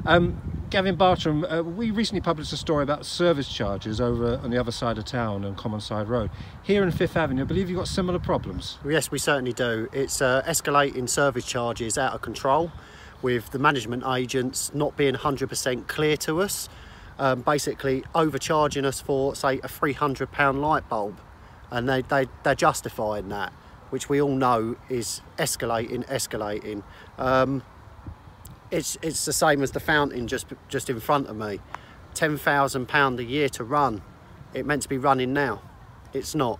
Gavin Bartram, we recently published a story about service charges over on the other side of town on Common Side Road. Here in Fifth Avenue, I believe you've got similar problems. Yes, we certainly do. It's escalating service charges out of control, with the management agents not being 100% clear to us, basically overcharging us for, say, a £300 light bulb, and they're justifying that, which we all know is escalating. It's the same as the fountain just in front of me. £10,000 a year to run. It's meant to be running now. It's not.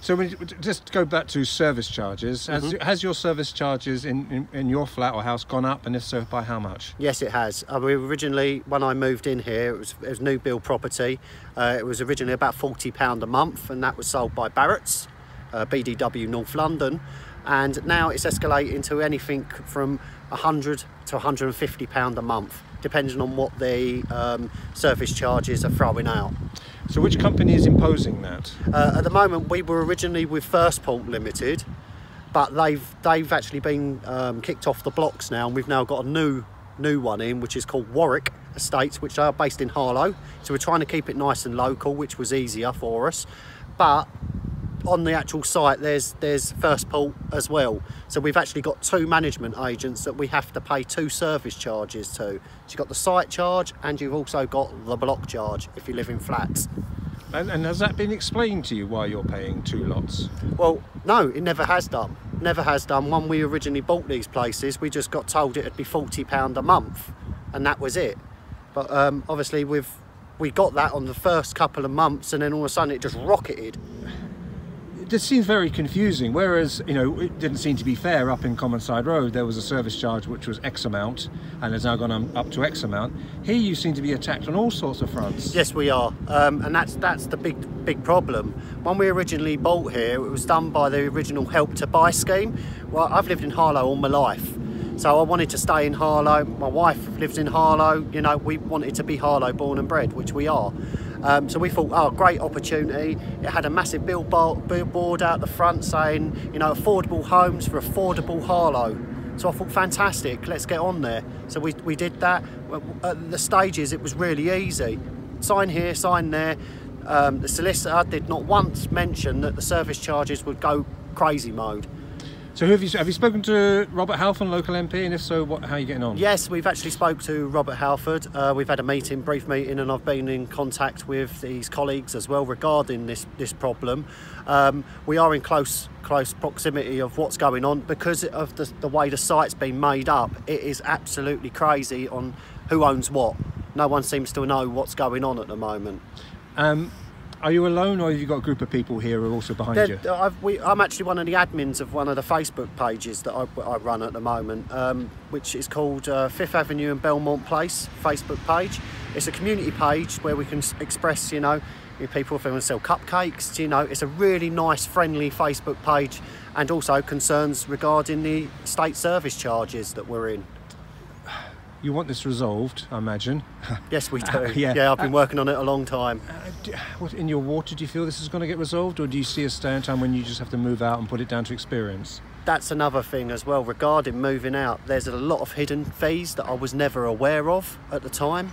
So just go back to service charges. Has your service charges in your flat or house gone up, and if so, by how much? Yes, it has. Originally, when I moved in here, it was new build property. It was originally about £40 a month, and that was sold by Barrett's, BDW North London. And now it's escalating to anything from £100 to £150 a month, depending on what the service charges are throwing out. So which company is imposing that? At the moment, we were originally with First Port Limited, but they've actually been kicked off the blocks now, and we've now got a new one in, which is called Warwick Estates, which are based in Harlow. So we're trying to keep it nice and local, which was easier for us. But on the actual site, there's First Port as well. So we've actually got two management agents that we have to pay two service charges to. So you've got the site charge, and you've also got the block charge if you live in flats. And has that been explained to you why you're paying two lots? Well, no, it never has done. Never has done. When we originally bought these places, we just got told it'd be £40 a month, and that was it. But obviously we got that on the first couple of months, and then all of a sudden it just rocketed. This seems very confusing, whereas, you know, it didn't seem to be fair. Up in Common Side Road, there was a service charge which was X amount, and has now gone up to X amount. Here you seem to be attacked on all sorts of fronts. Yes, we are, and that's the big problem. When we originally bought here, it was done by the original Help to Buy scheme. Well, I've lived in Harlow all my life, so I wanted to stay in Harlow. My wife lives in Harlow. You know, we wanted to be Harlow born and bred, which we are. So we thought, oh, great opportunity. It had a massive billboard out the front saying, you know, affordable homes for affordable Harlow. So I thought, fantastic, let's get on there. So we did that. At the stages, it was really easy. Sign here, sign there. The solicitor did not once mention that the service charges would go crazy mode. So have you spoken to Robert Halford, local MP, and if so, how are you getting on? Yes, we've actually spoke to Robert Halford. We've had a meeting, brief meeting, and I've been in contact with his colleagues as well regarding this problem. We are in close proximity of what's going on because of the way the site's been made up. It is absolutely crazy on who owns what. No one seems to know what's going on at the moment. Are you alone, or have you got a group of people here who are also behind you? I'm actually one of the admins of one of the Facebook pages that I run at the moment, which is called Fifth Avenue and Belmont Place Facebook page. It's a community page where we can express, you know, people if they want to sell cupcakes. You know, it's a really nice, friendly Facebook page, and also concerns regarding the state service charges that we're in. You want this resolved, I imagine. Yes, we do. Yeah, I've been working on it a long time. In your water, do you feel this is going to get resolved, or do you see a stay in time when you just have to move out and put it down to experience? That's another thing as well regarding moving out. There's a lot of hidden fees that I was never aware of at the time.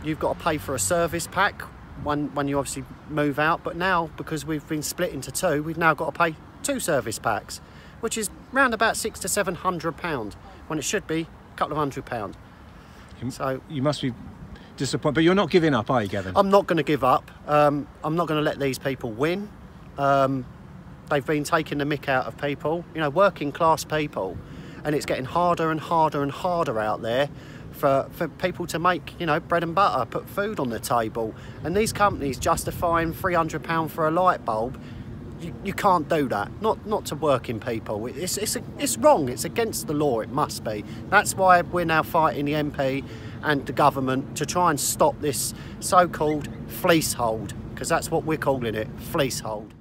You've got to pay for a service pack when you obviously move out, but now, because we've been split into two, we've now got to pay two service packs, which is round about £600 to £700 when it should be a couple of £100. So you must be disappointed, but you're not giving up, are you, Gavin? I'm not going to give up. I'm not going to let these people win. They've been taking the mick out of people, you know, working class people, and it's getting harder and harder and harder out there for people to make, you know, bread and butter, put food on the table. And these companies justifying £300 for a light bulb, you can't do that. Not to working people. It's wrong. It's against the law. It must be. That's why we're now fighting the MP and the government to try and stop this so-called fleasehold, because that's what we're calling it, fleasehold.